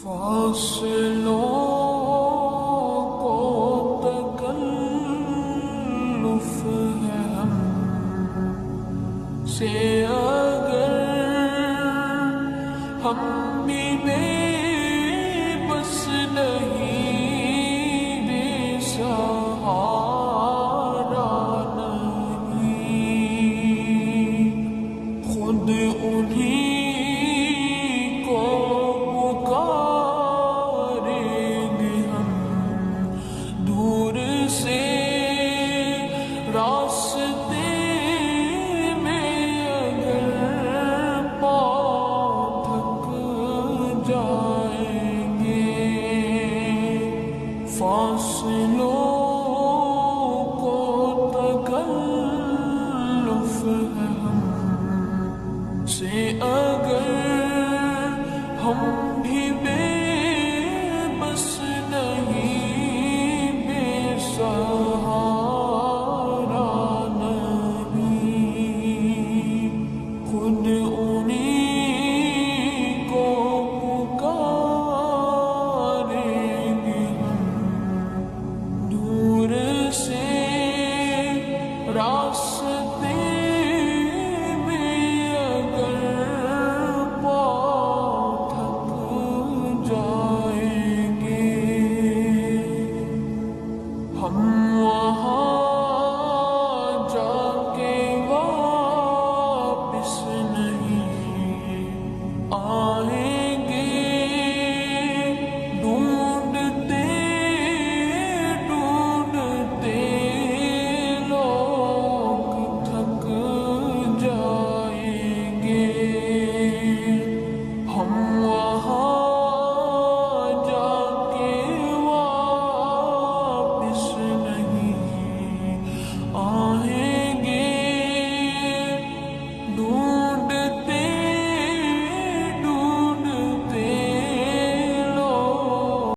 فاصلوں کو تکلف ہے ہم سے اگر ہم بھی بے بس نہیں، بے سہارا نہیں، خود انہی راستے میں اگر پاؤں تھک جائیں گے، فاصلوں